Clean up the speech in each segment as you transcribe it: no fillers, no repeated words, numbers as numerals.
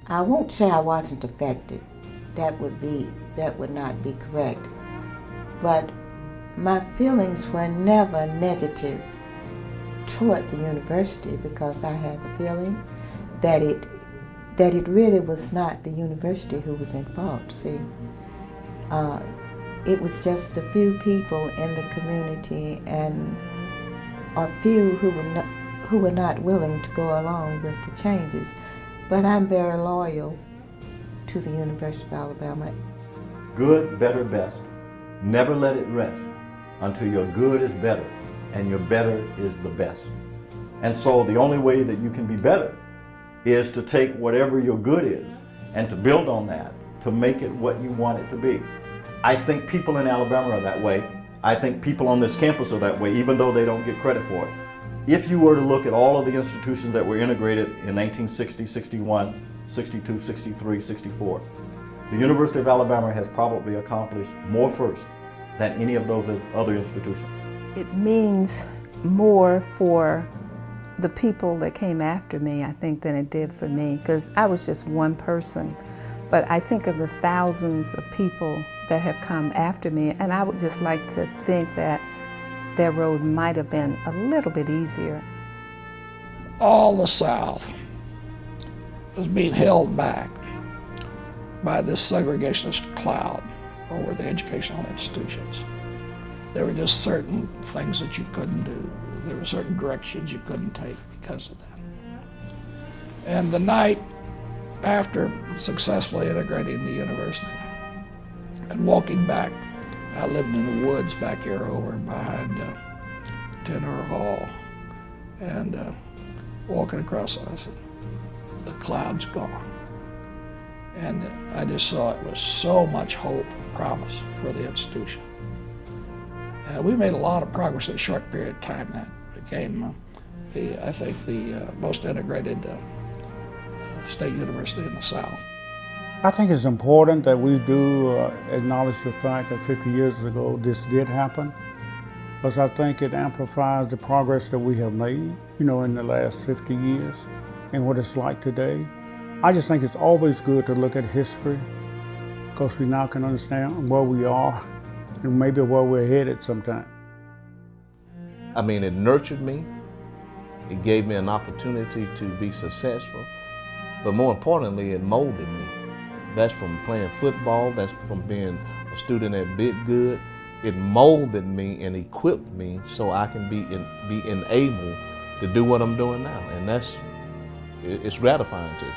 I won't say I wasn't affected. That would not be correct. But my feelings were never negative toward the university, because I had the feeling that it really was not the university who was in fault. See, it was just a few people in the community and a few who were not willing to go along with the changes. But I'm very loyal to the University of Alabama. Good, better, best. Never let it rest until your good is better and your better is the best. And so the only way that you can be better is to take whatever your good is and to build on that, to make it what you want it to be. I think people in Alabama are that way. I think people on this campus are that way, even though they don't get credit for it. If you were to look at all of the institutions that were integrated in 1960, 61, 62, 63, 64, the University of Alabama has probably accomplished more first than any of those other institutions. It means more for the people that came after me, I think, than it did for me, because I was just one person. But I think of the thousands of people that have come after me, and I would just like to think that their road might have been a little bit easier. All the South was being held back by this segregationist cloud over the educational institutions. There were just certain things that you couldn't do. There were certain directions you couldn't take because of that. And the night after successfully integrating the university and walking back, I lived in the woods back here over behind Tenor Hall, and walking across, I said, the cloud's gone. And I just saw it was so much hope and promise for the institution. We made a lot of progress in a short period of time. That became, I think, the most integrated state university in the South. I think it's important that we do acknowledge the fact that 50 years ago this did happen, because I think it amplifies the progress that we have made, in the last 50 years and what it's like today. I just think it's always good to look at history, because we now can understand where we are and maybe where we're headed sometime. I mean, it nurtured me. It gave me an opportunity to be successful, but more importantly, it molded me. That's from playing football, that's from being a student at Big Good. It molded me and equipped me so I can be enabled to do what I'm doing now, and it's gratifying too.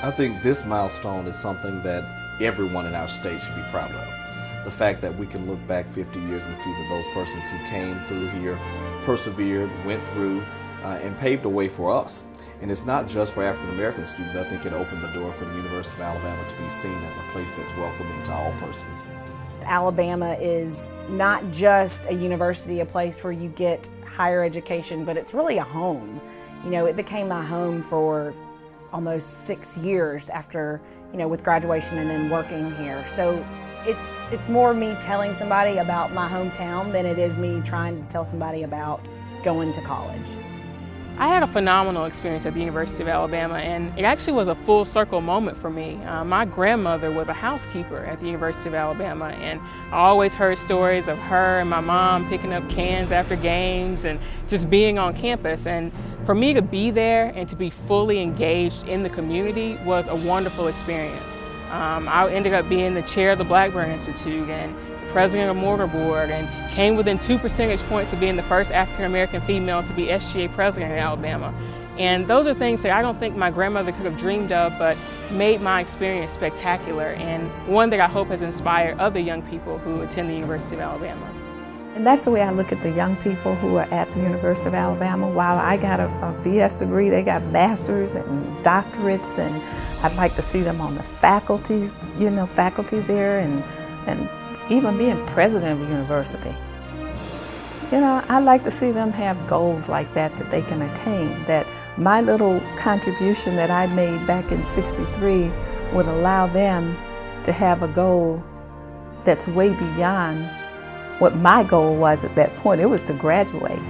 I think this milestone is something that everyone in our state should be proud of. The fact that we can look back 50 years and see that those persons who came through here, persevered, went through, and paved the way for us. And it's not just for African American students. I think it opened the door for the University of Alabama to be seen as a place that's welcoming to all persons. Alabama is not just a university, a place where you get higher education, but it's really a home. It became my home for almost 6 years after, with graduation and then working here. So it's more me telling somebody about my hometown than it is me trying to tell somebody about going to college. I had a phenomenal experience at the University of Alabama, and it actually was a full circle moment for me. My grandmother was a housekeeper at the University of Alabama, and I always heard stories of her and my mom picking up cans after games and just being on campus. And for me to be there and to be fully engaged in the community was a wonderful experience. I ended up being the chair of the Blackburn Institute and president of Mortar Board, and came within 2 percentage points of being the first African American female to be SGA president in Alabama. And those are things that I don't think my grandmother could have dreamed of, but made my experience spectacular, and one that I hope has inspired other young people who attend the University of Alabama. And that's the way I look at the young people who are at the University of Alabama. While I got a BS degree, they got masters and doctorates, and I'd like to see them on the faculties, faculty there, and even being president of a university. I'd like to see them have goals like that they can attain, that my little contribution that I made back in '63 would allow them to have a goal that's way beyond what my goal was at that point. It was to graduate.